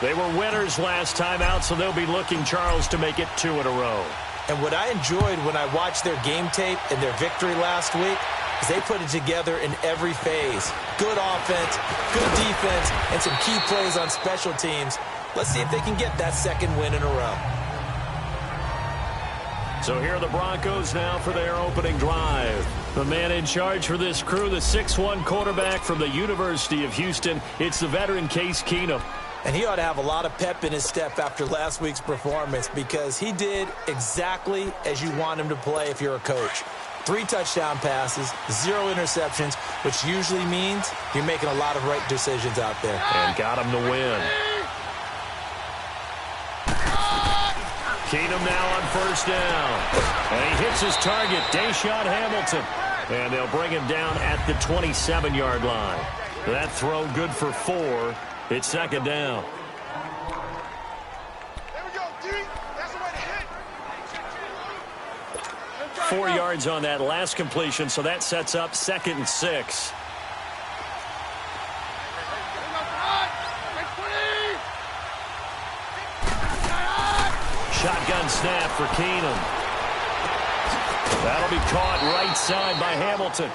They were winners last time out, so they'll be looking, Charles, to make it 2 in a row. And what I enjoyed when I watched their game tape and their victory last week is they put it together in every phase. Good offense, good defense, and some key plays on special teams. Let's see if they can get that second win in a row. So here are the Broncos now for their opening drive. The man in charge for this crew, the 6'1" quarterback from the University of Houston. It's the veteran Case Keenum. And he ought to have a lot of pep in his step after last week's performance because he did exactly as you want him to play if you're a coach. 3 touchdown passes, 0 interceptions, which usually means you're making a lot of right decisions out there. And got him to win. Keenum now on first down. And he hits his target, Deshaun Hamilton. And they'll bring him down at the 27-yard line. That throw good for 4. It's second down. There we go, D. That's the way to hit. 4 yards on that last completion, so that sets up 2nd and 6. Shotgun snap for Keenum. That'll be caught right side by Hamilton.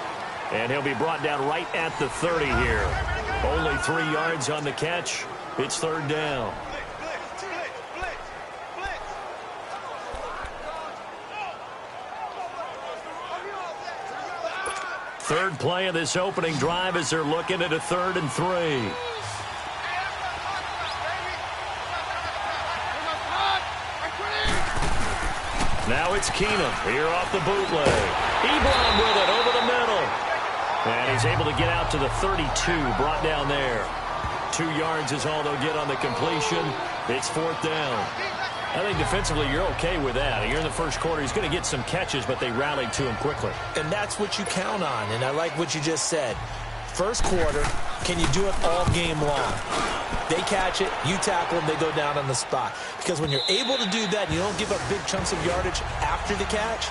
And he'll be brought down right at the 30 here. Only 3 yards on the catch. It's 3rd down. Third play of this opening drive as they're looking at a 3rd and 3. Now it's Keenum here off the bootleg. Ebron with it over the middle. And he's able to get out to the 32, brought down there. 2 yards is all they'll get on the completion. It's 4th down. I think defensively you're okay with that. You're in the first quarter. He's going to get some catches, but they rallied to him quickly. And that's what you count on, and I like what you just said. First quarter, can you do it all game long? They catch it, you tackle them, they go down on the spot. Because when you're able to do that and you don't give up big chunks of yardage after the catch,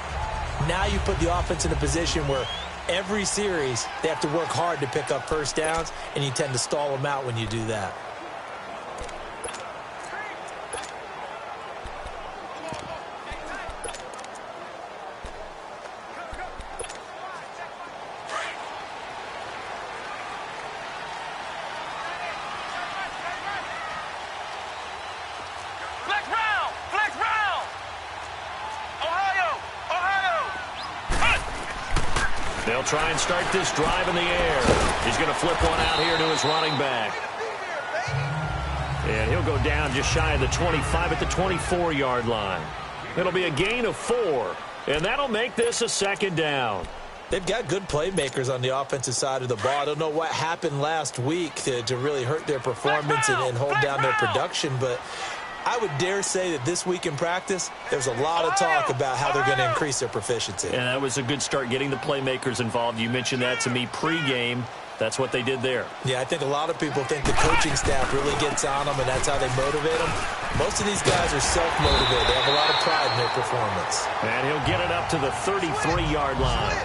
now you put the offense in a position where every series they have to work hard to pick up first downs, and you tend to stall them out when you do that. They'll try and start this drive in the air. He's going to flip one out here to his running back. And he'll go down just shy of the 25 at the 24-yard line. It'll be a gain of 4, and that'll make this a 2nd down. They've got good playmakers on the offensive side of the ball. I don't know what happened last week to really hurt their performance and hold down their production, but I would dare say that this week in practice, there's a lot of talk about how they're going to increase their proficiency. And that was a good start, getting the playmakers involved. You mentioned that to me pregame. That's what they did there. Yeah, I think a lot of people think the coaching staff really gets on them, and that's how they motivate them. Most of these guys are self-motivated. They have a lot of pride in their performance. And he'll get it up to the 33-yard line.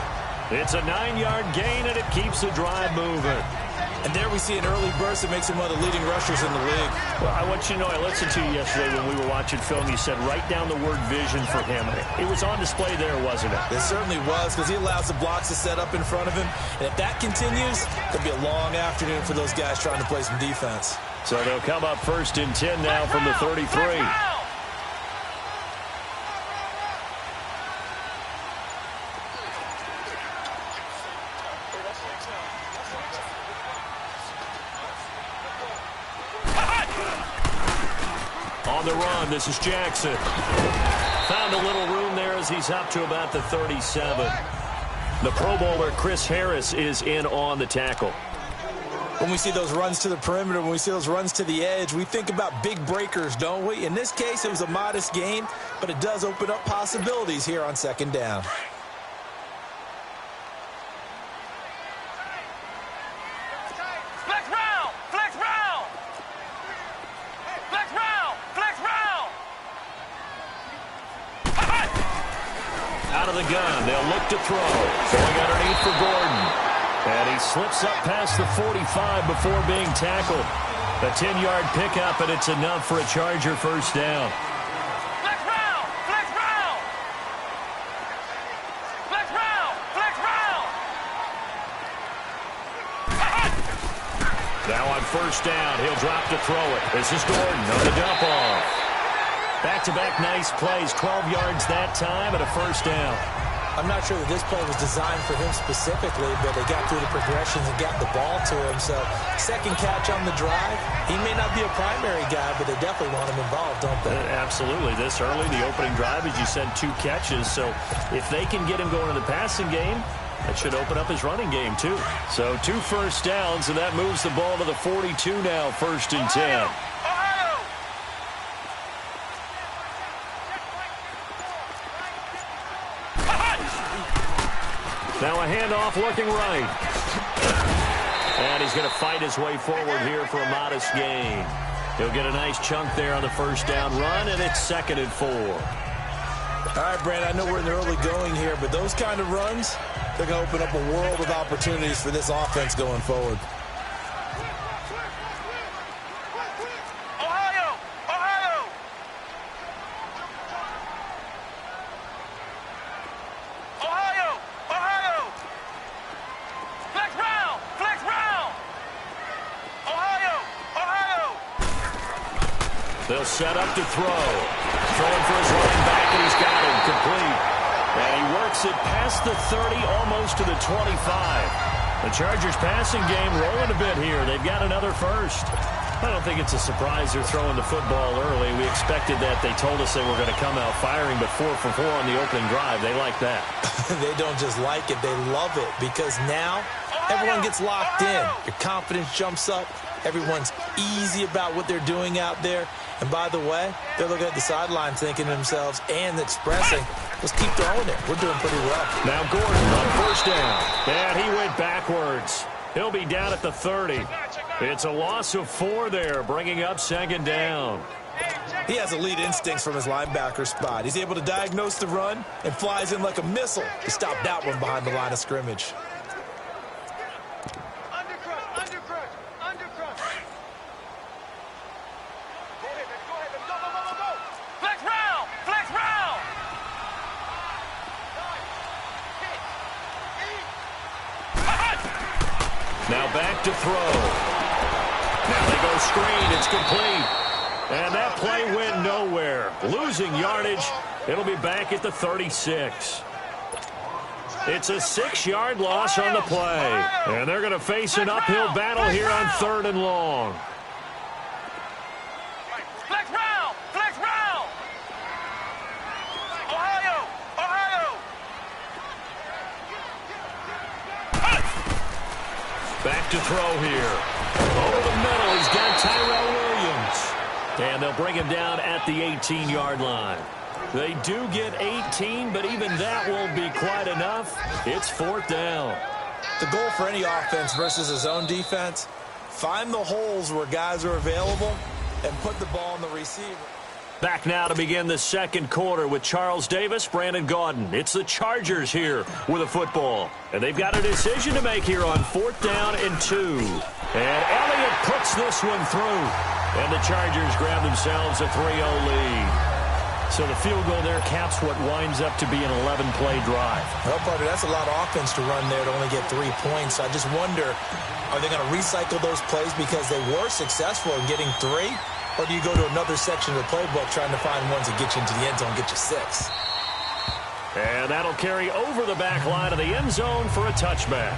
It's a 9-yard gain, and it keeps the drive moving. And there we see an early burst that makes him one of the leading rushers in the league. Well, I want you to know, I listened to you yesterday when we were watching film. You said write down the word vision for him. It was on display there, wasn't it? It certainly was, because he allows the blocks to set up in front of him. And if that continues, it'll be a long afternoon for those guys trying to play some defense. So they'll come up 1st and 10 now from the 33. On the run, this is Jackson. Found a little room there as he's up to about the 37. The Pro Bowler Chris Harris is in on the tackle. When we see those runs to the perimeter, when we see those runs to the edge, we think about big breakers, don't we? In this case, it was a modest gain, but it does open up possibilities here on 2nd down. Out of the gun, they'll look to throw. Going underneath for Gordon. And he slips up past the 45 before being tackled. A 10-yard pickup, and it's enough for a Charger first down. Flex round! Flex round! Flex round! Flex round! Now on first down, he'll drop to throw it. This is Gordon on the dump off. Back-to-back nice plays, 12 yards that time, and a first down. I'm not sure that this play was designed for him specifically, but they got through the progressions and got the ball to him. So, second catch on the drive. He may not be a primary guy, but they definitely want him involved, don't they? Absolutely. This early, the opening drive, as you said, 2 catches. So, if they can get him going in the passing game, that should open up his running game, too. So, 2 first downs, and that moves the ball to the 42 now, 1st and 10. Now a handoff looking right. And he's going to fight his way forward here for a modest gain. He'll get a nice chunk there on the first down run, and it's 2nd and 4. All right, Brandon, I know we're in the early going here, but those kind of runs, they're going to open up a world of opportunities for this offense going forward. They'll set up to throw. Throwing for his running back, and he's got him complete. And he works it past the 30, almost to the 25. The Chargers passing game rolling a bit here. They've got another first. I don't think it's a surprise they're throwing the football early. We expected that. They told us they were going to come out firing, but 4 for 4 on the opening drive. They like that. They don't just like it, they love it, because now everyone gets locked in. Your confidence jumps up. Everyone's easy about what they're doing out there. And by the way, they're looking at the sideline thinking to themselves and expressing, let's keep throwing it. We're doing pretty well. Now Gordon on first down. And he went backwards. He'll be down at the 30. It's a loss of 4 there, bringing up 2nd down. He has elite instincts from his linebacker spot. He's able to diagnose the run and flies in like a missile to stop that one behind the line of scrimmage. Now back to throw. Now they go screen. It's complete. And that play went nowhere. Losing yardage. It'll be back at the 36. It's a 6-yard loss on the play. And they're going to face an uphill battle here on 3rd and long. Flex round! Flex round! Ohio! Ohio! Back to throw here. Over the middle, he's got Tyrell Williams. And they'll bring him down at the 18-yard line. They do get 18, but even that won't be quite enough. It's 4th down. The goal for any offense versus a zone defense, find the holes where guys are available and put the ball on the receiver. Back now to begin the 2nd quarter with Charles Davis, Brandon Gaudin. It's the Chargers here with a football. And they've got a decision to make here on 4th down and 2. And Elliott puts this one through. And the Chargers grab themselves a 3-0 lead. So the field goal there caps what winds up to be an 11-play drive. Well, partner, that's a lot of offense to run there to only get 3 points. I just wonder, are they going to recycle those plays because they were successful in getting 3? Or do you go to another section of the playbook trying to find ones that get you into the end zone and get you 6? And that'll carry over the back line of the end zone for a touchback.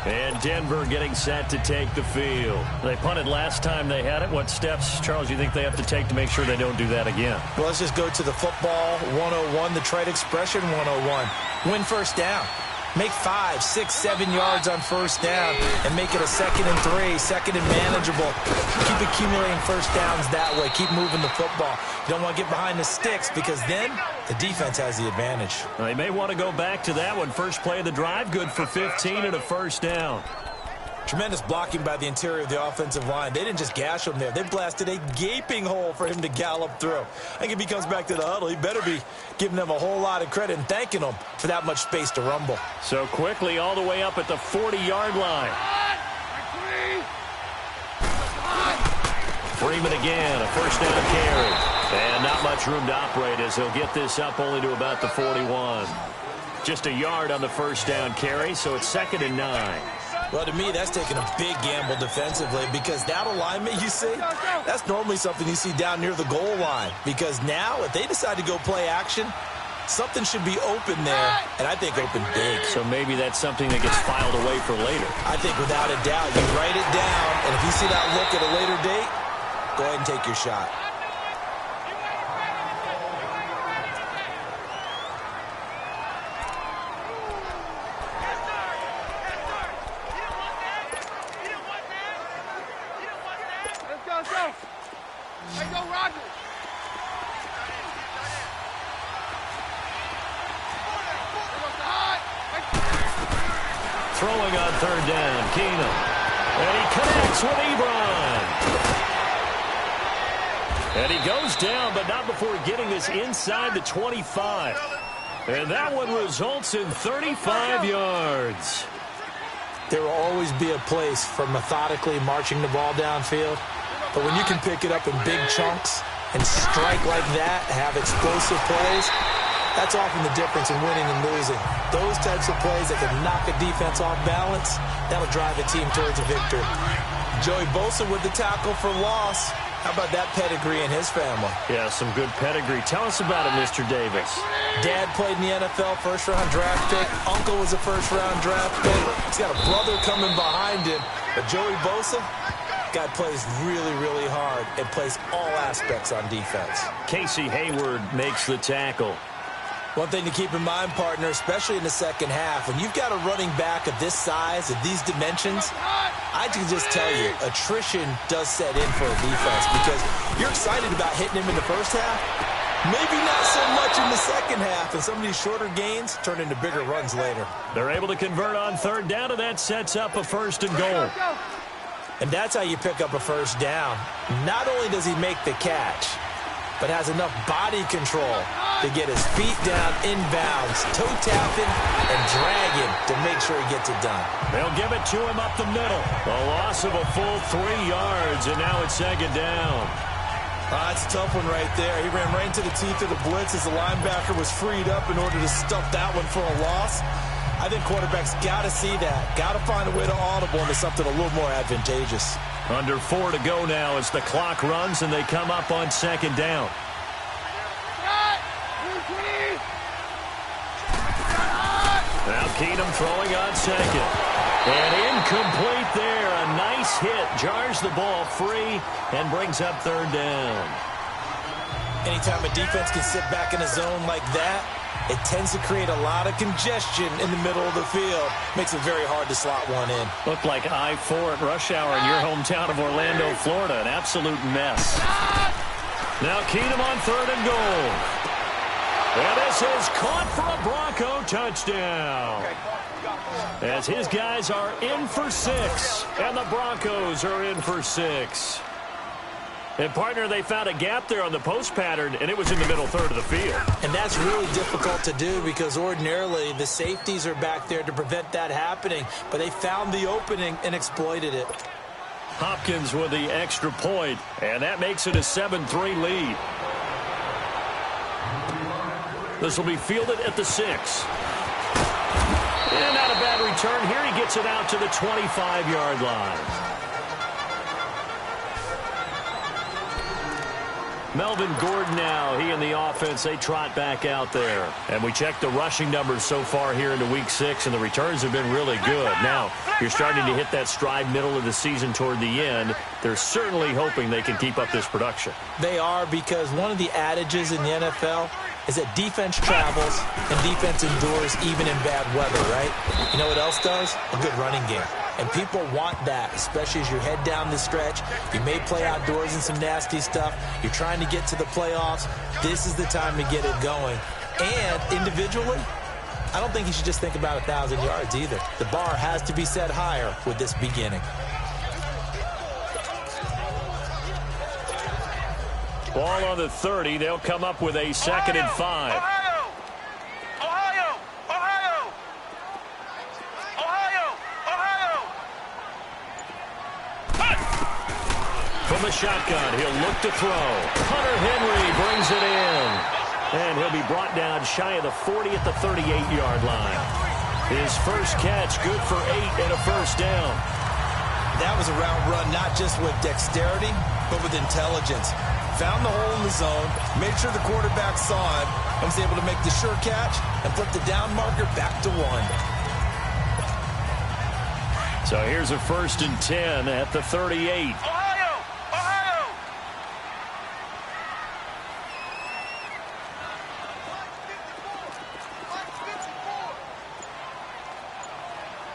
And Denver getting set to take the field. They punted last time they had it. What steps, Charles, do you think they have to take to make sure they don't do that again? Well, let's just go to the football 101, the trade expression 101. Win first down. Make 5, 6, 7 yards on first down and make it a 2nd and 3, 2nd and manageable. Keep accumulating first downs that way. Keep moving the football. You don't want to get behind the sticks because then the defense has the advantage. They may want to go back to that one. First play of the drive, good for 15 and a first down. Tremendous blocking by the interior of the offensive line. They didn't just gash him there. They blasted a gaping hole for him to gallop through. I think if he comes back to the huddle, he better be giving them a whole lot of credit and thanking them for that much space to rumble. So quickly all the way up at the 40-yard line. Freeman again, a first down carry. And not much room to operate as he'll get this up only to about the 41. Just a yard on the first down carry, so it's 2nd and 9. Well, to me, that's taking a big gamble defensively because that alignment you see, that's normally something you see down near the goal line. Because now, if they decide to go play action, something should be open there, and I think open big. So maybe that's something that gets filed away for later. I think without a doubt, you write it down, and if you see that look at a later date, go ahead and take your shot. Let's go. Hey, go, Roger. Throwing on 3rd down, Keenum. And he connects with Ebron. And he goes down, but not before getting this inside the 25. And that one results in 35 yards. There will always be a place for methodically marching the ball downfield. But when you can pick it up in big chunks and strike like that, have explosive plays, that's often the difference in winning and losing. Those types of plays that can knock a defense off balance, that'll drive a team towards a victory. Joey Bosa with the tackle for loss. How about that pedigree in his family? Yeah, some good pedigree. Tell us about it, Mr. Davis. Dad played in the NFL, first-round draft pick. Uncle was a first-round draft pick. He's got a brother coming behind him. But Joey Bosa, guy plays really, really hard and plays all aspects on defense. Casey Hayward makes the tackle. One thing to keep in mind, partner, especially in the second half, when you've got a running back of this size, of these dimensions, I can just tell you, attrition does set in for a defense because you're excited about hitting him in the first half. Maybe not so much in the second half, and some of these shorter gains turn into bigger runs later. They're able to convert on 3rd down, and that sets up a 1st and goal. And that's how you pick up a first down. Not only does he make the catch, but has enough body control to get his feet down inbounds, toe tapping, and dragging to make sure he gets it done. They'll give it to him up the middle. A loss of a full 3 yards, and now it's 2nd down. That's a tough one right there. He ran right into the teeth of the blitz as the linebacker was freed up in order to stuff that one for a loss. I think quarterbacks got to see that. Got to find a way to audible into something a little more advantageous. Under 4 to go now as the clock runs and they come up on 2nd down. Now Keenum throwing on 2nd. And incomplete there. A nice hit. Jars the ball free and brings up 3rd down. Anytime a defense can sit back in a zone like that, it tends to create a lot of congestion in the middle of the field. Makes it very hard to slot one in. Looked like I-4 at rush hour in your hometown of Orlando, Florida. An absolute mess. Now Keenum on 3rd and goal. And this is caught for a Bronco touchdown. As his guys are in for 6. And the Broncos are in for 6. And, partner, they found a gap there on the post pattern, and it was in the middle 3rd of the field. And that's really difficult to do because ordinarily the safeties are back there to prevent that happening. But they found the opening and exploited it. Hopkins with the extra point, and that makes it a 7-3 lead. This will be fielded at the 6. And not a bad return here. He gets it out to the 25-yard line. Melvin Gordon now, he and the offense, they trot back out there. And we check the rushing numbers so far here into Week 6, and the returns have been really good. Now, you're starting to hit that stride middle of the season toward the end. They're certainly hoping they can keep up this production. They are, because one of the adages in the NFL is that defense travels and defense endures even in bad weather, right? You know what else does? A good running game. And people want that, especially as you head down the stretch. You may play outdoors in some nasty stuff. You're trying to get to the playoffs. This is the time to get it going. And individually, I don't think you should just think about 1,000 yards either. The bar has to be set higher with this beginning. Ball on the 30. They'll come up with a 2nd and 5. Ohio! Ohio! Ohio! Ohio! Ohio! From the the shotgun. He'll look to throw. Hunter Henry brings it in. And he'll be brought down shy of the 40 at the 38-yard line. His first catch, good for 8 and a first down. That was a round run, not just with dexterity, but with intelligence. Found the hole in the zone, made sure the quarterback saw it, and was able to make the sure catch and flip the down marker back to 1. So here's a 1st and 10 at the 38. Ohio! Ohio!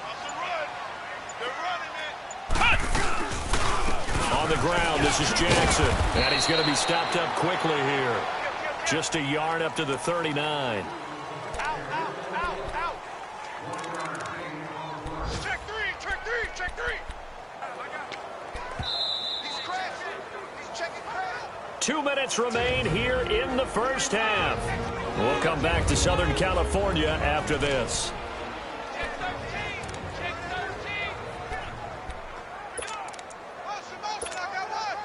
That's a run. They're running it. On the ground, this is Jackson. And he's going to be stopped up quickly here. Just a yard up to the 39. Check three. He's crashing. He's checking crash. 2 minutes remain here in the first half. We'll come back to Southern California after this. Check 13. Check 13. Motion, I got one.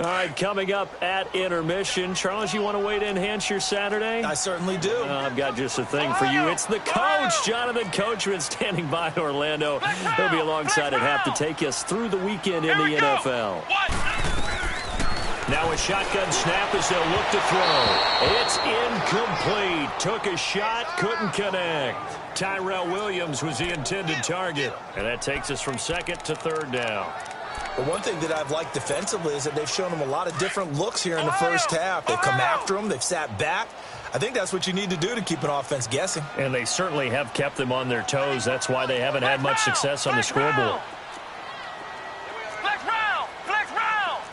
All right, coming up at intermission. Charles, you want to wait to enhance your Saturday? I certainly do. I've got just a thing for you. It's the coach, Jonathan Coachman, standing by in Orlando. He'll be alongside at half to take us through the weekend in the NFL. Now a shotgun snap as they'll look to throw. It's incomplete. Took a shot, couldn't connect. Tyrell Williams was the intended target. And that takes us from 2nd to 3rd down. But one thing that I've liked defensively is that they've shown them a lot of different looks here in the first half. They've come after them. They've sat back. I think that's what you need to do to keep an offense guessing. And they certainly have kept them on their toes. That's why they haven't had much success on the scoreboard. Flex round. Flex round.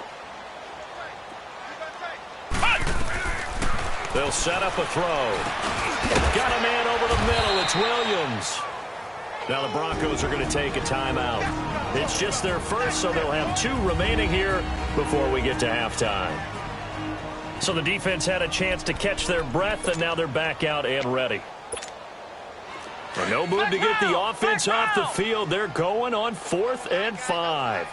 They'll set up a throw. Got a man over the middle. It's Williams. Now the Broncos are going to take a timeout. It's just their first, so they'll have 2 remaining here before we get to halftime. So the defense had a chance to catch their breath, and now they're back out and ready. And no move to get the offense off the field. They're going on 4th and 5.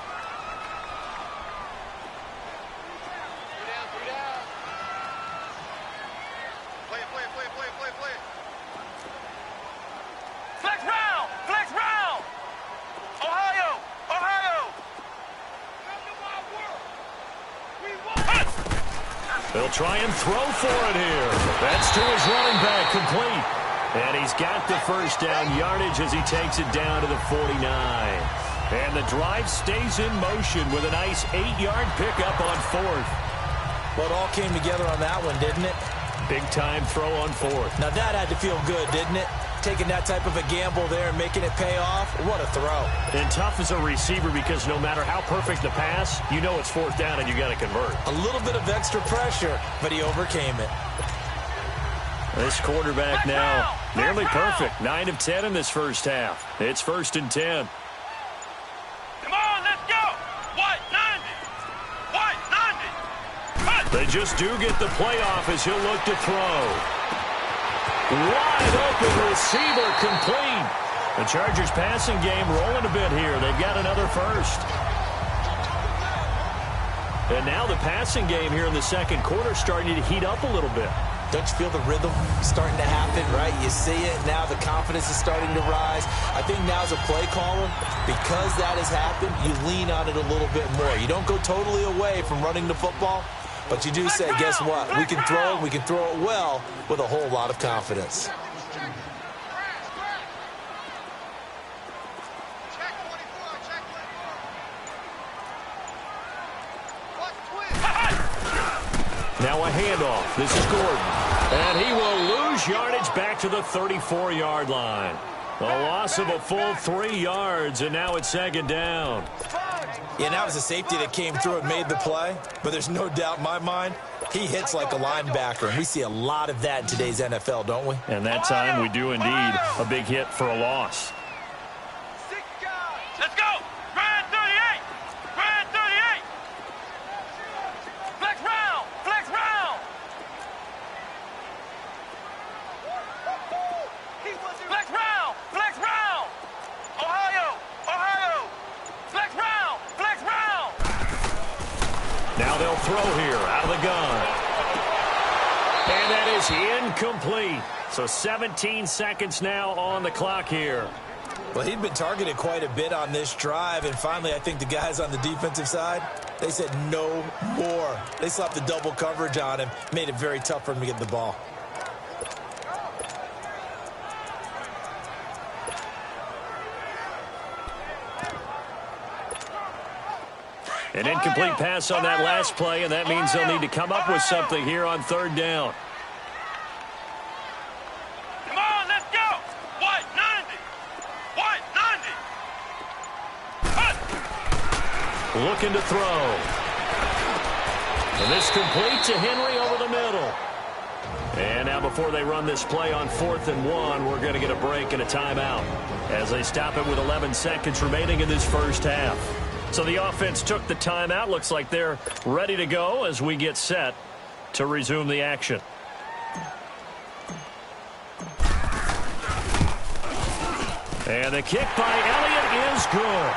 Flex round. Ohio. They'll try and throw for it here. That's to his running back, complete. And he's got the first down yardage as he takes it down to the 49. And the drive stays in motion with a nice 8-yard pickup on 4th. Well, it all came together on that one, didn't it? Big-time throw on 4th. Now, that had to feel good, didn't it? Taking that type of a gamble there and making it pay off. What a throw. And tough as a receiver because no matter how perfect the pass, you know it's 4th down and you got to convert. A little bit of extra pressure, but he overcame it. This quarterback now nearly perfect. 9 of 10 in this first half. It's 1st and 10. Come on, let's go. White 90. They just do get the playoff as he'll look to throw. Wide open receiver, complete. The Chargers passing game rolling a bit here. They've got another first. And now the passing game here in the second quarter starting to heat up a little bit. Don't you feel the rhythm starting to happen, right? You see it. Now the confidence is starting to rise. I think now as a play caller, because that has happened, you lean on it a little bit more. You don't go totally away from running the football, but you do say, guess what? We can throw it. We can throw it well with a whole lot of confidence. Now a handoff. This is Gordon. And he will lose yardage back to the 34-yard line. A loss of a full 3 yards, and now it's 2nd down. Yeah, that was a safety that came through and made the play. But there's no doubt in my mind, he hits like a linebacker. And we see a lot of that in today's NFL, don't we? And that time we do indeed a big hit for a loss. Let's go. Grand 38. Grand 38. Flex round. Flex round. Flex round. Flex round. Ohio. Flex round. Flex round. here out of the gun. And that is incomplete. So 17 seconds now on the clock here. Well, he'd been targeted quite a bit on this drive, and finally I think the guys on the defensive side, they said no more. They slapped the double coverage on him, made it very tough for him to get the ball. An incomplete pass on that last play, and that means they'll need to come up with something here on third down. Come on, let's go. What? 90. What? 90. Looking to throw. And this complete to Henry over the middle. And now before they run this play on 4th and 1, we're going to get a break and a timeout as they stop it with 11 seconds remaining in this first half. So the offense took the timeout. Looks like they're ready to go as we get set to resume the action. And the kick by Elliott is good.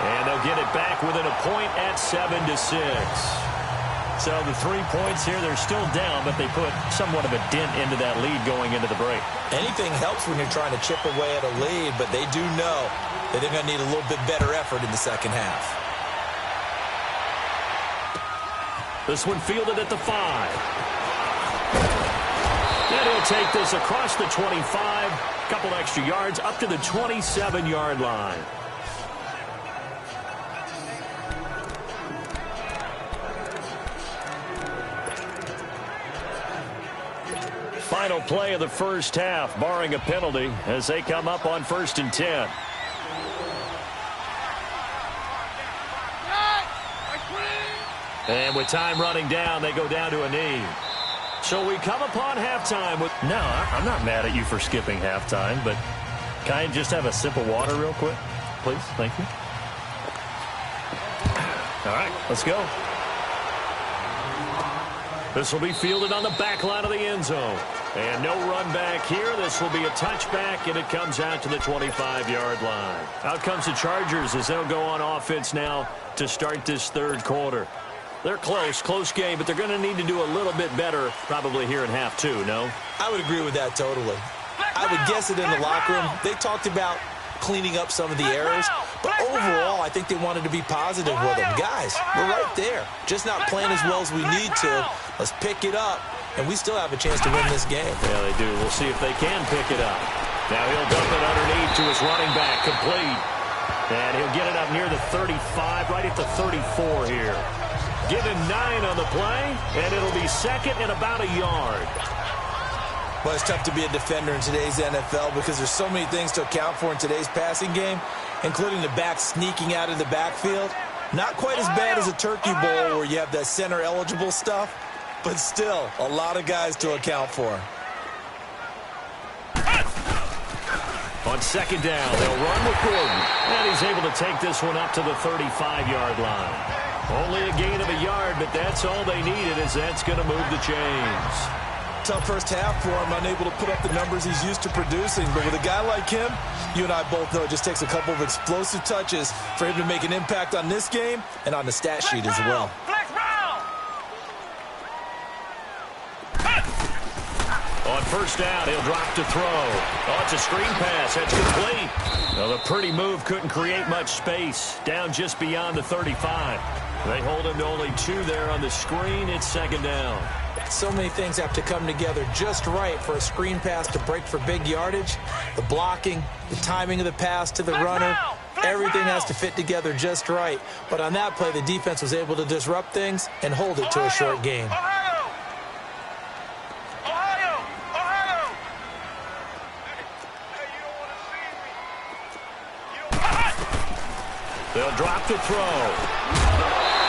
And they'll get it back within a point at 7-6. So the 3 points here, they're still down, but they put somewhat of a dent into that lead going into the break. Anything helps when you're trying to chip away at a lead, but they do know that they're going to need a little bit better effort in the second half. This one fielded at the 5. And he'll take this across the 25, a couple extra yards up to the 27-yard line. Final play of the first half, barring a penalty, as they come up on 1st and 10. And with time running down, they go down to a knee. So we come upon halftime with... No, I'm not mad at you for skipping halftime, but can I just have a sip of water real quick? Please, thank you. All right, let's go. This will be fielded on the back line of the end zone. And no run back here. This will be a touchback, and it comes out to the 25-yard line. Out comes the Chargers as they'll go on offense now to start this third quarter. They're close game, but they're going to need to do a little bit better probably here in half two, no? I would agree with that totally. I would guess it in the locker room. They talked about cleaning up some of the errors, but overall, I think they wanted to be positive with them. Guys, we're right there. Just not playing as well as we need to. Let's pick it up, and we still have a chance to win this game. Yeah, they do. We'll see if they can pick it up. Now he'll dump it underneath to his running back, complete. And he'll get it up near the 35, right at the 34 here. Give him 9 on the play, and it'll be second and about a yard. Well, it's tough to be a defender in today's NFL because there's so many things to account for in today's passing game, including the back sneaking out of the backfield. Not quite as bad as a turkey bowl where you have that center-eligible stuff, but still a lot of guys to account for. On second down, they'll run with Gordon, and he's able to take this one up to the 35-yard line. Only a gain of a yard, but that's all they needed, as that's going to move the chains. Tough first half for him, unable to put up the numbers he's used to producing. But with a guy like him, you and I both know it just takes a couple of explosive touches for him to make an impact on this game and on the stat sheet as well. On first down, he'll drop to throw. Oh, it's a screen pass. That's complete. Well, the pretty move couldn't create much space. Down just beyond the 35. They hold him to only 2 there on the screen. It's second down. So many things have to come together just right for a screen pass to break for big yardage. The blocking, the timing of the pass to the runner, everything has to fit together just right. But on that play, the defense was able to disrupt things and hold it to a short game. They'll drop the throw.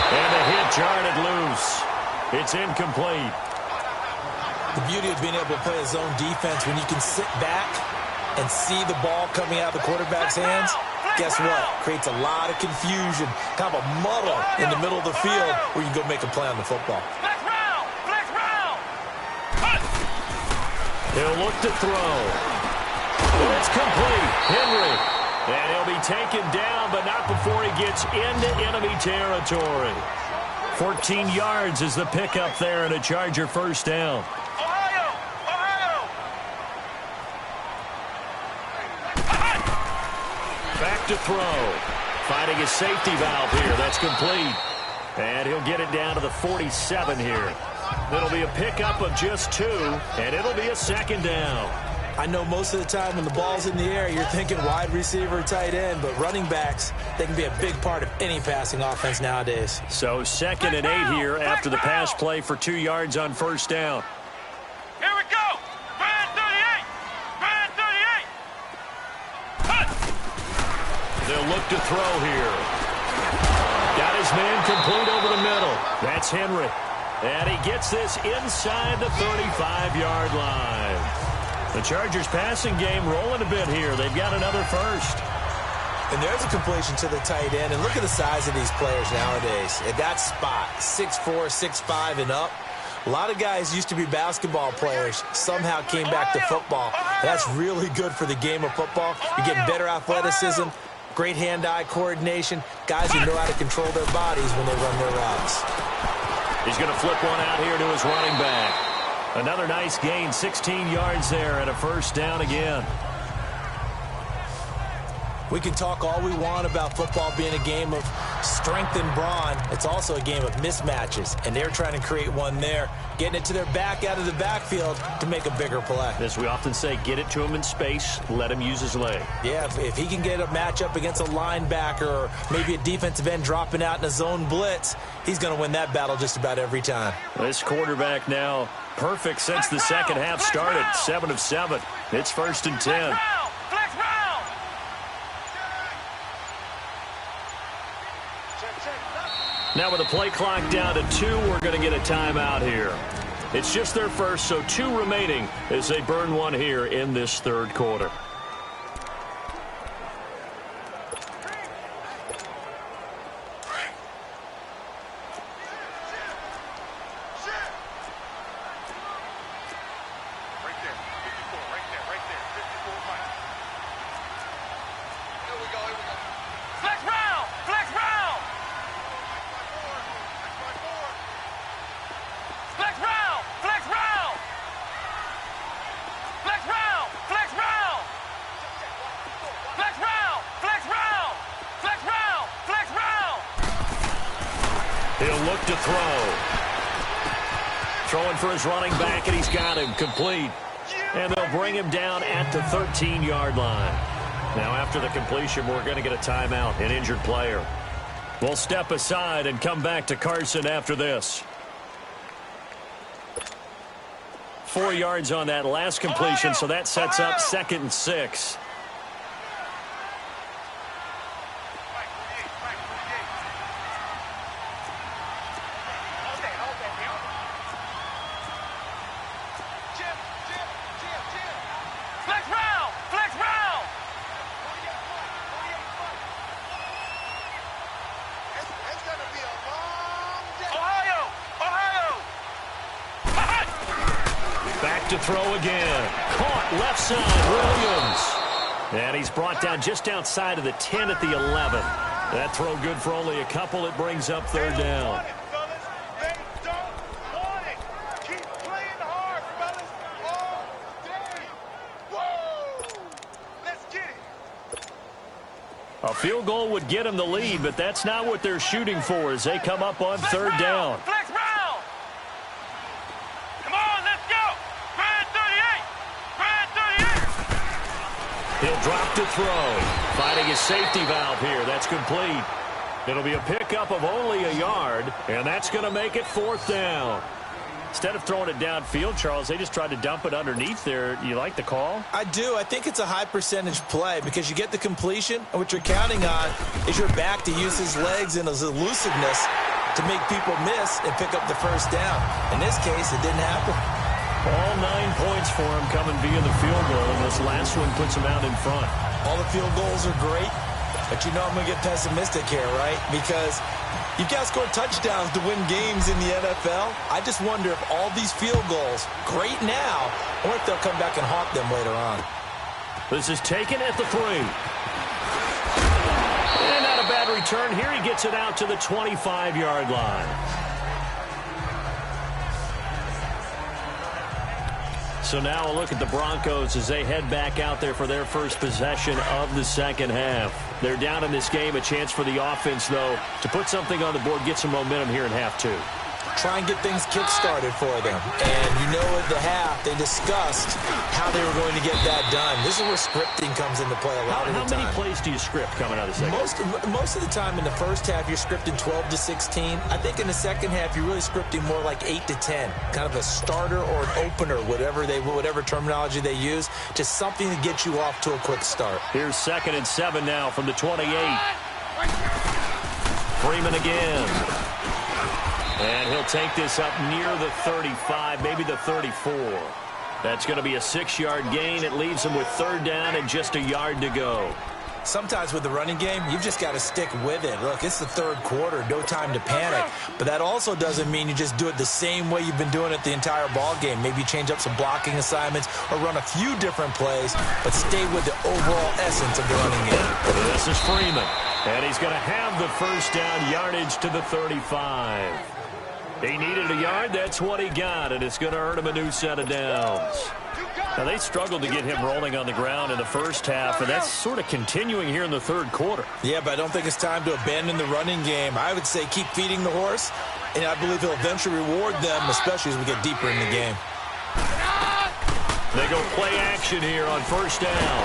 And the hit jarred it loose. It's incomplete. The beauty of being able to play a zone defense when you can sit back and see the ball coming out of the quarterback's hands, guess what? Creates a lot of confusion, kind of a muddle in the middle of the field where you go make a play on the football. He'll look to throw. It's complete. Henry. And he'll be taken down, but not before he gets into enemy territory. 14 yards is the pickup there and a Charger first down. Ohio! Back to throw. Finding his safety valve here. That's complete. And he'll get it down to the 47 here. It'll be a pickup of just 2, and it'll be a second down. I know most of the time when the ball's in the air, you're thinking wide receiver, tight end, but running backs, they can be a big part of any passing offense nowadays. So 2nd and 8 here after the pass play for 2 yards on first down. Here we go! Brand 38! Brand 38! Cut! They'll look to throw here. Got his man complete over the middle. That's Henry. And he gets this inside the 35-yard line. The Chargers passing game rolling a bit here. They've got another first. And there's a completion to the tight end. And look at the size of these players nowadays. At that spot, 6'4", 6'5", and up. A lot of guys used to be basketball players, somehow came back to football. And that's really good for the game of football. You're getting better athleticism, great hand-eye coordination, guys who know how to control their bodies when they run their routes. He's going to flip one out here to his running back. Another nice gain, 16 yards there, and a first down again. We can talk all we want about football being a game of strength and brawn. It's also a game of mismatches, and they're trying to create one there, getting it to their back out of the backfield to make a bigger play. As we often say, get it to him in space, let him use his leg. Yeah, if he can get a matchup against a linebacker or maybe a defensive end dropping out in a zone blitz, he's going to win that battle just about every time. This quarterback now perfect since the second half started, 7 of 7. It's 1st and 10. Flex round! Now with the play clock down to 2, we're going to get a timeout here. It's just their first, so 2 remaining as they burn one here in this third quarter. He'll look to throw. Throwing for his running back, and he's got him complete. And they'll bring him down at the 13-yard line. Now after the completion, we're going to get a timeout, an injured player. We'll step aside and come back to Carson after this. 4 yards on that last completion, so that sets up 2nd and 6. To throw again. Caught left side, Williams. And he's brought down just outside of the 10 at the 11. That throw good for only a couple. It brings up 3rd down. A field goal would get him the lead, but that's not what they're shooting for as they come up on 3rd down. He'll drop to throw. Finding his safety valve here. That's complete. It'll be a pickup of only a yard, and that's going to make it 4th down. Instead of throwing it downfield, Charles, they just tried to dump it underneath there. You like the call? I do. I think it's a high percentage play because you get the completion, and what you're counting on is your back to use his legs and his elusiveness to make people miss and pick up the first down. In this case, it didn't happen. All 9 points for him coming via the field goal, and this last one puts him out in front. All the field goals are great, but you know I'm going to get pessimistic here, right? Because you've got to score touchdowns to win games in the NFL. I just wonder if all these field goals, great now, or if they'll come back and haunt them later on. This is taken at the 3. And that'll a bad return here. He gets it out to the 25-yard line. So now a look at the Broncos as they head back out there for their first possession of the second half. They're down in this game. A chance for the offense, though, to put something on the board, get some momentum here in half two. Try and get things kick-started for them. And you know at the half, they discussed how they were going to get that done. This is where scripting comes into play a lot of the time. How many plays do you script coming out of the second half? Most of the time in the first half, you're scripting 12 to 16. I think in the second half, you're really scripting more like 8 to 10. Kind of a starter or an opener, whatever terminology they use. Just something to get you off to a quick start. Here's 2nd and 7 now from the 28. Freeman again. And he'll take this up near the 35, maybe the 34. That's going to be a 6-yard gain. It leaves him with 3rd down and just a yard to go. Sometimes with the running game, you've just got to stick with it. Look, it's the 3rd quarter, no time to panic. But that also doesn't mean you just do it the same way you've been doing it the entire ball game. Maybe change up some blocking assignments or run a few different plays, but stay with the overall essence of the running game. This is Freeman, and he's going to have the 1st down yardage to the 35. He needed a yard. That's what he got, and it's going to earn him a new set of downs. Now, they struggled to get him rolling on the ground in the first half, and that's sort of continuing here in the 3rd quarter. Yeah, but I don't think it's time to abandon the running game. I would say keep feeding the horse, and I believe he'll eventually reward them, especially as we get deeper in the game. They go play action here on 1st down.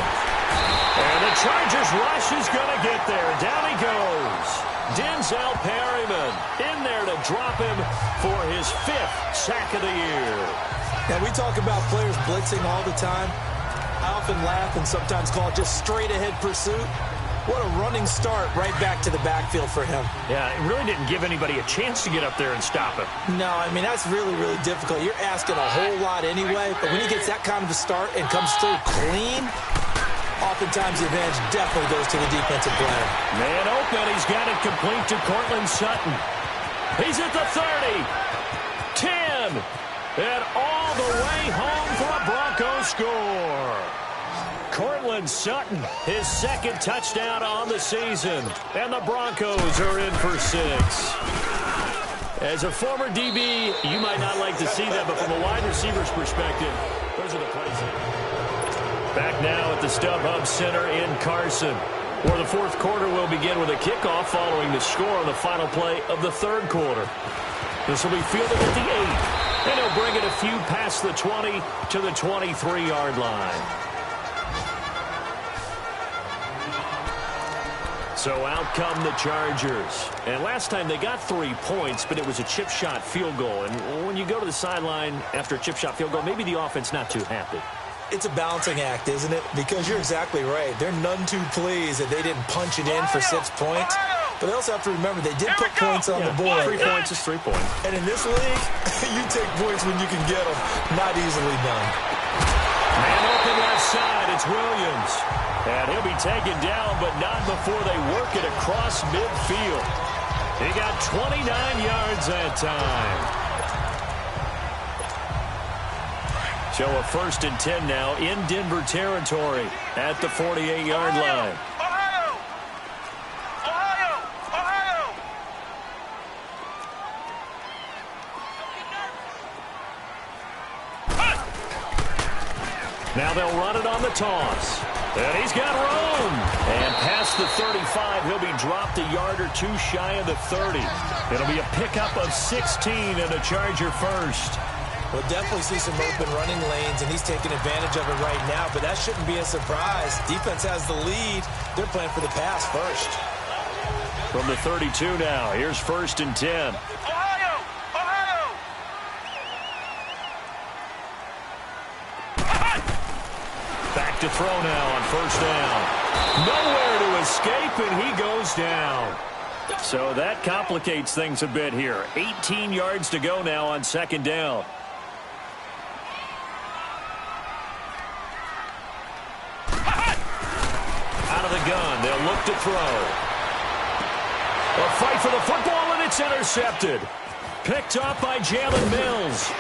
And the Chargers rush is going to get there. Down he goes. Denzel Perryman in there to drop him for his 5th sack of the year. Now, we talk about players blitzing all the time. I often laugh and sometimes call it just straight-ahead pursuit. What a running start right back to the backfield for him. Yeah, it really didn't give anybody a chance to get up there and stop him. No, I mean, that's really, really difficult. You're asking a whole lot anyway, but when he gets that kind of a start and comes through clean, oftentimes the advantage definitely goes to the defensive player. Man open, he's got it complete to Cortland Sutton. He's at the 30, 10, and all the way home for a Broncos score. Cortland Sutton, his 2nd touchdown on the season, and the Broncos are in for 6. As a former DB, you might not like to see that, but from a wide receiver's perspective, those are the plays. Back now at the StubHub Center in Carson, where the 4th quarter will begin with a kickoff following the score on the final play of the 3rd quarter. This will be fielded at the 8, and he'll bring it a few past the 20 to the 23-yard line. So out come the Chargers. And last time they got 3 points, but it was a chip shot field goal. And when you go to the sideline after a chip shot field goal, maybe the offense not too happy. It's a balancing act, isn't it? Because you're exactly right. They're none too pleased that they didn't punch it in for 6 points. But they also have to remember they did put points on the board. 3 points is 3 points. And in this league, you take points when you can get them. Not easily done. Man open left side. It's Williams. And he'll be taken down, but not before they work it across midfield. He got 29 yards that time. So a 1st and 10 now in Denver territory at the 48-yard line. Now they'll run it on the toss. And he's got room. And past the 35, he'll be dropped a yard or 2 shy of the 30. It'll be a pickup of 16 and a Charger 1st. We'll definitely see some open running lanes, and he's taking advantage of it right now, but that shouldn't be a surprise. Defense has the lead. They're playing for the pass first. From the 32 now, here's 1st and 10. Back to throw now on 1st down. Nowhere to escape, and he goes down. So that complicates things a bit here. 18 yards to go now on 2nd down. Out of the gun, they'll look to throw. A fight for the football, and it's intercepted. Picked up by Jalen Mills.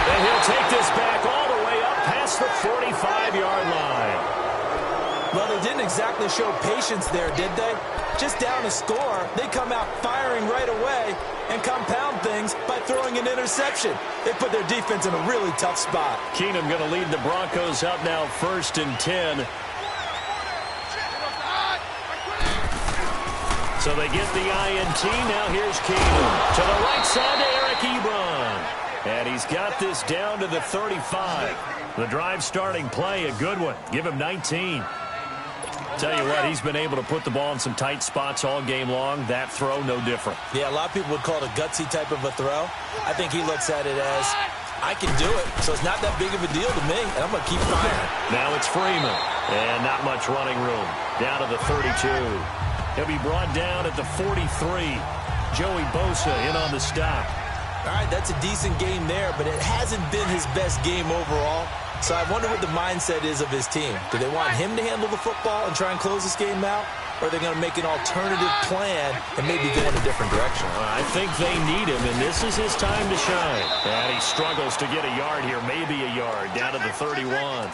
And he'll take this back all the way up past the 45-yard line. Well, they didn't exactly show patience there, did they? Just down a score, they come out firing right away and compound things by throwing an interception. They put their defense in a really tough spot. Keenum going to lead the Broncos up now 1st and 10. So they get the INT. Now here's Keenum. To the right side to Eric Ebron. And he's got this down to the 35. The drive starting play, a good one. Give him 19. Tell you what, he's been able to put the ball in some tight spots all game long. That throw, no different. Yeah, a lot of people would call it a gutsy type of a throw. I think he looks at it as, I can do it, so it's not that big of a deal to me, and I'm going to keep firing. Now it's Freeman, and not much running room. Down to the 32. He'll be brought down at the 43. Joey Bosa in on the stop. All right, that's a decent game there, but it hasn't been his best game overall. So I wonder what the mindset is of his team. Do they want him to handle the football and try and close this game out? Or are they going to make an alternative plan and maybe go in a different direction? I think they need him, and this is his time to shine. And he struggles to get a yard here, maybe a yard, down to the 31.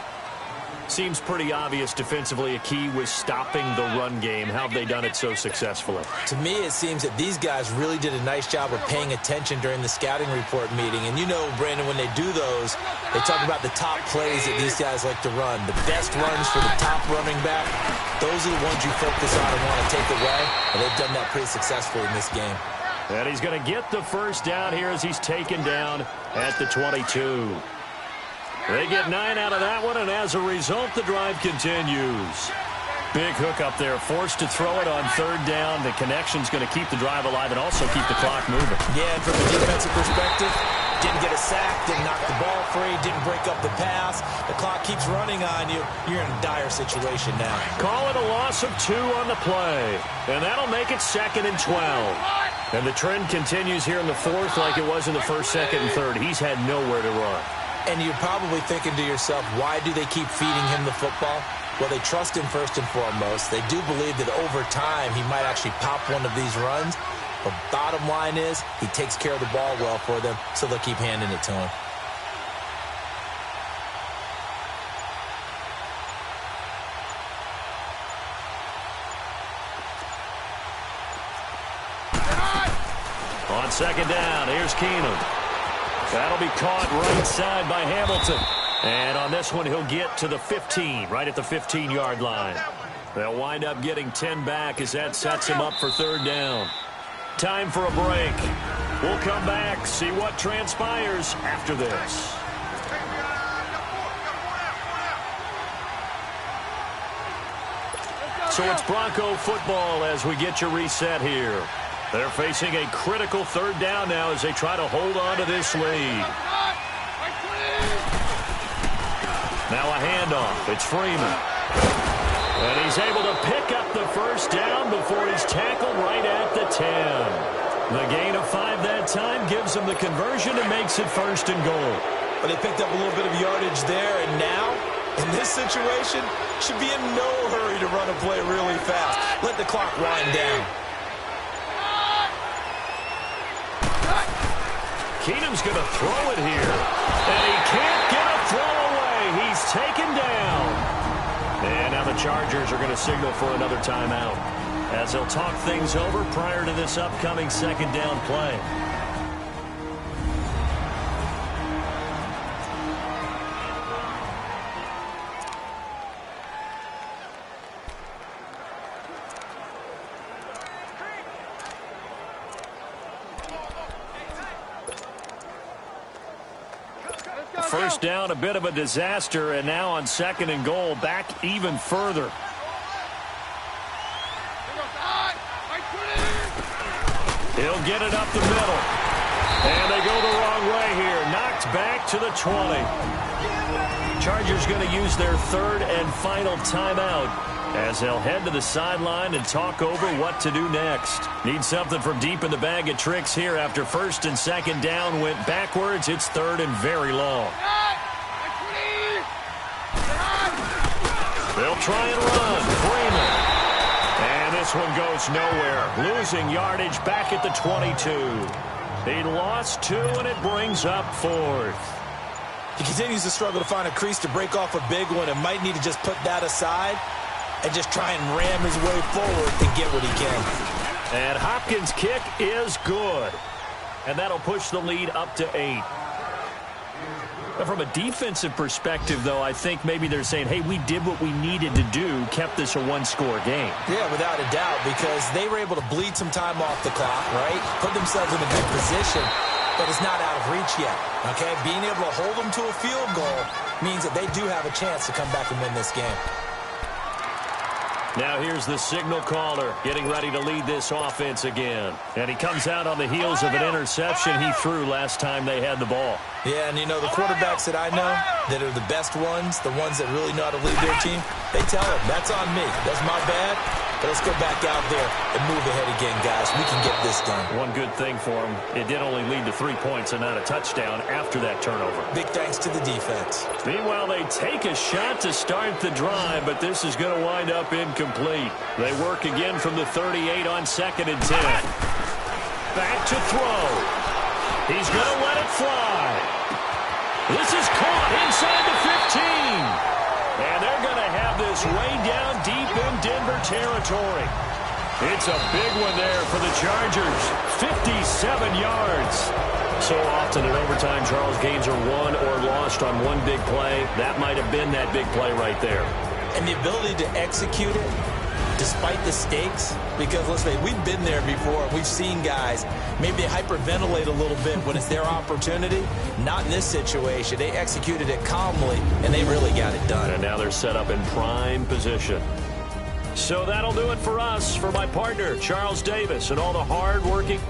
Seems pretty obvious defensively a key was stopping the run game. How have they done it so successfully? To me, it seems that these guys really did a nice job of paying attention during the scouting report meeting. And you know, Brandon, when they do those, they talk about the top plays that these guys like to run. The best runs for the top running back, those are the ones you focus on and want to take away. And they've done that pretty successfully in this game. And he's going to get the first down here as he's taken down at the 22. They get 9 out of that one, and as a result, the drive continues. Big hook up there, forced to throw it on 3rd down. The connection's going to keep the drive alive and also keep the clock moving. Yeah, and from a defensive perspective, didn't get a sack, didn't knock the ball free, didn't break up the pass. The clock keeps running on you. You're in a dire situation now. Call it a loss of 2 on the play, and that'll make it 2nd and 12. And the trend continues here in the 4th like it was in the 1st, 2nd, and 3rd. He's had nowhere to run. And you're probably thinking to yourself, why do they keep feeding him the football? Well, they trust him first and foremost. They do believe that over time he might actually pop one of these runs. But bottom line is, he takes care of the ball well for them, so they'll keep handing it to him. On 2nd down, here's Keenum. That'll be caught right side by Hamilton. And on this one, he'll get to the 15, right at the 15-yard line. They'll wind up getting 10 back as that sets him up for 3rd down. Time for a break. We'll come back, see what transpires after this. So it's Bronco football as we get you reset here. They're facing a critical 3rd down now as they try to hold on to this lead. Now a handoff. It's Freeman. And he's able to pick up the first down before he's tackled right at the 10. The gain of 5 that time gives him the conversion and makes it 1st and goal. But they picked up a little bit of yardage there, and now, in this situation, should be in no hurry to run a play really fast. Let the clock wind down. Keenum's going to throw it here. And he can't get a throw away. He's taken down. And now the Chargers are going to signal for another timeout as they'll talk things over prior to this upcoming 2nd down play. First down, a bit of a disaster, and now on 2nd and goal, back even further. He'll get it up the middle. And they go the wrong way here. Knocked back to the 20. Chargers going to use their 3rd and final timeout as they'll head to the sideline and talk over what to do next. Need something from deep in the bag of tricks here after 1st and 2nd down went backwards. It's 3rd and very long. They'll try and run. Freeman. And this one goes nowhere. Losing yardage back at the 22. He lost 2, and it brings up 4th. He continues to struggle to find a crease to break off a big one and might need to just put that aside. and just try and ram his way forward and get what he can. And Hopkins' kick is good. And that'll push the lead up to 8. From a defensive perspective, though, I think maybe they're saying, hey, we did what we needed to do, kept this a one-score game. Yeah, without a doubt, because they were able to bleed some time off the clock, right? Put themselves in a good position, but it's not out of reach yet, okay? Being able to hold them to a field goal means that they do have a chance to come back and win this game. Now here's the signal caller getting ready to lead this offense again. And he comes out on the heels of an interception he threw last time they had the ball. Yeah, and you know, the quarterbacks that I know that are the best ones, the ones that really know how to lead their team, they tell them, that's on me. That's my bad. But let's go back out there and move ahead again, guys. We can get this done. One good thing for him, it did only lead to 3 points and not a touchdown after that turnover. Big thanks to the defense. Meanwhile, they take a shot to start the drive, but this is going to wind up incomplete. They work again from the 38 on 2nd and 10. Back to throw. He's going to let it fly. This is caught inside the 15. And they're going to have this way down deep in Denver territory. It's a big one there for the Chargers. 57 yards. So often in overtime, Charles, games are won or lost on one big play. That might have been that big play right there. And the ability to execute it despite the stakes, because let's say we've been there before. We've seen guys, maybe they hyperventilate a little bit when it's their opportunity. Not in this situation. They executed it calmly, and they really got it done. And now they're set up in prime position. So that'll do it for us. For my partner, Charles Davis, and all the hard-working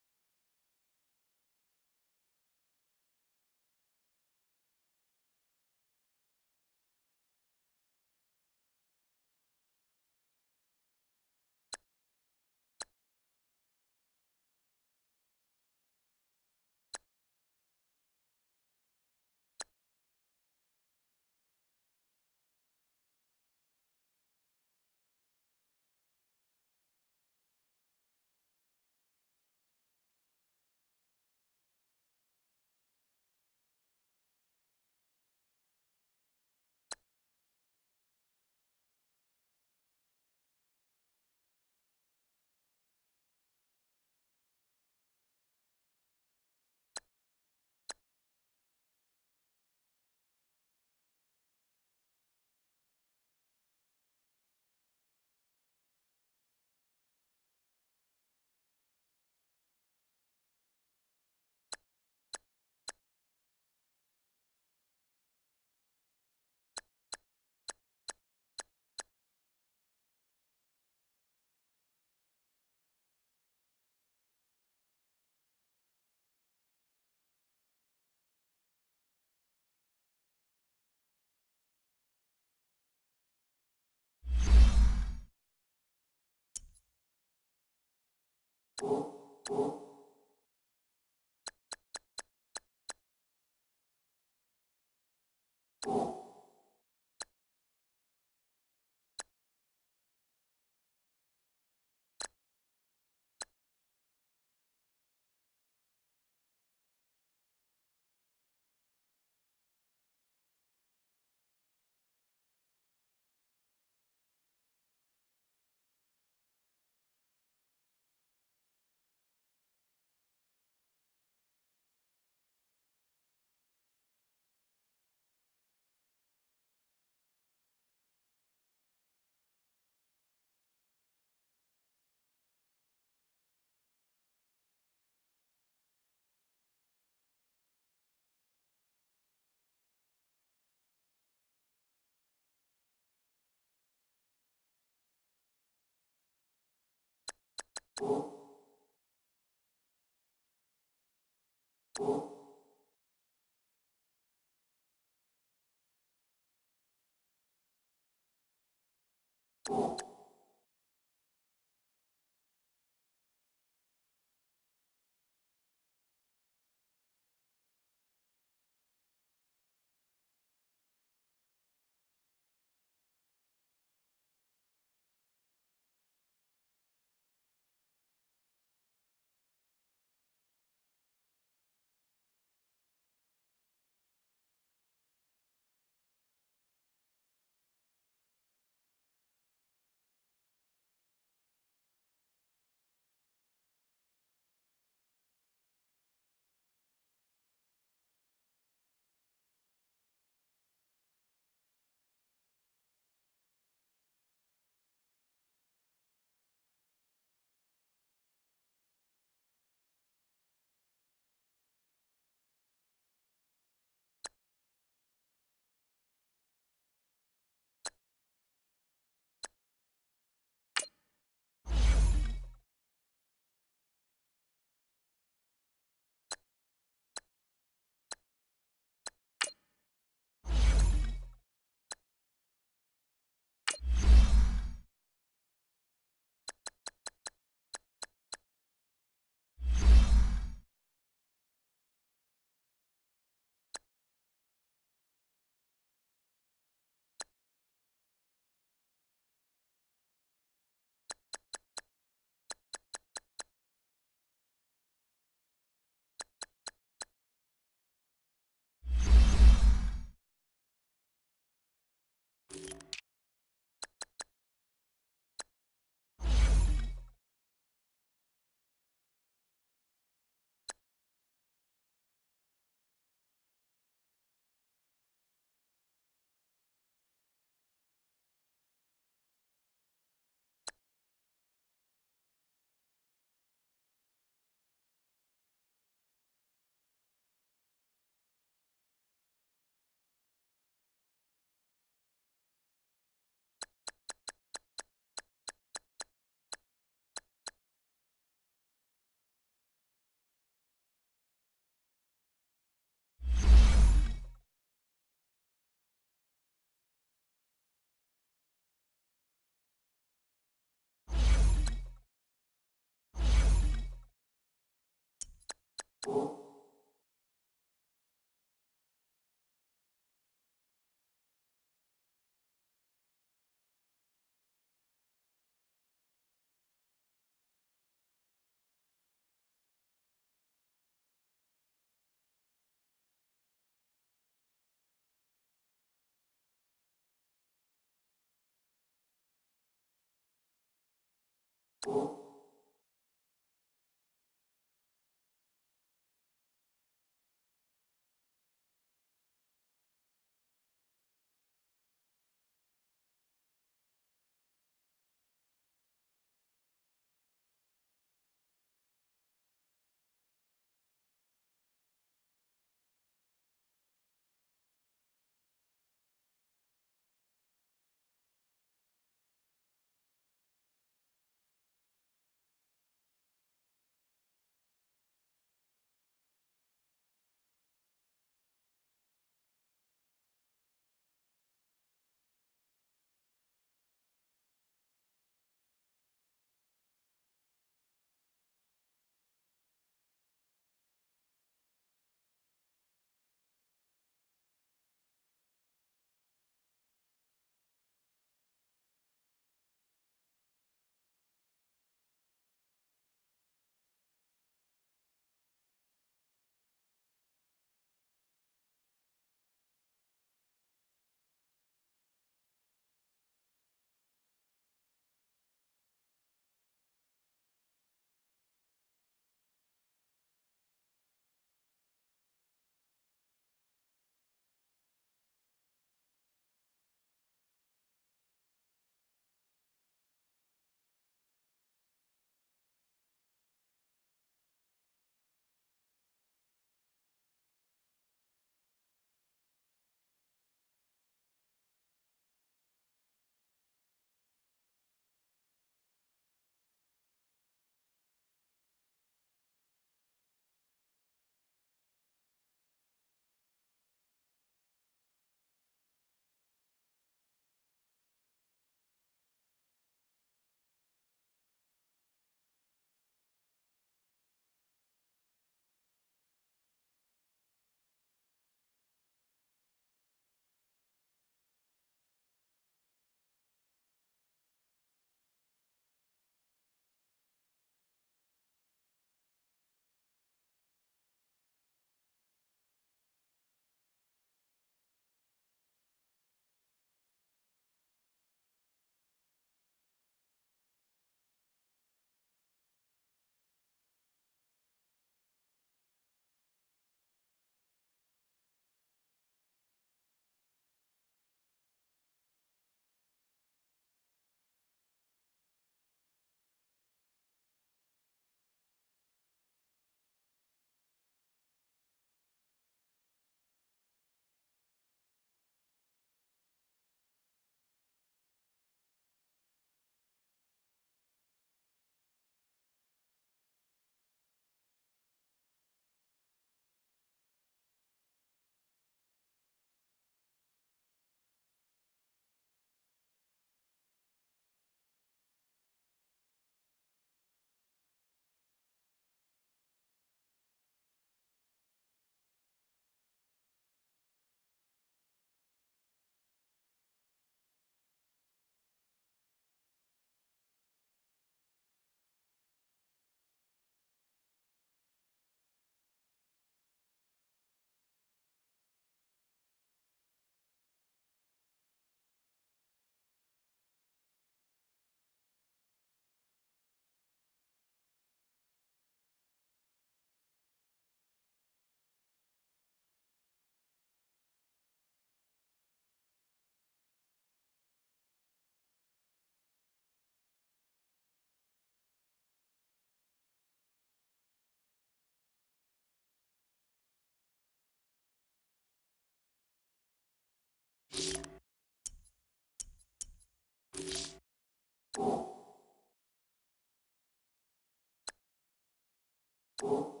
You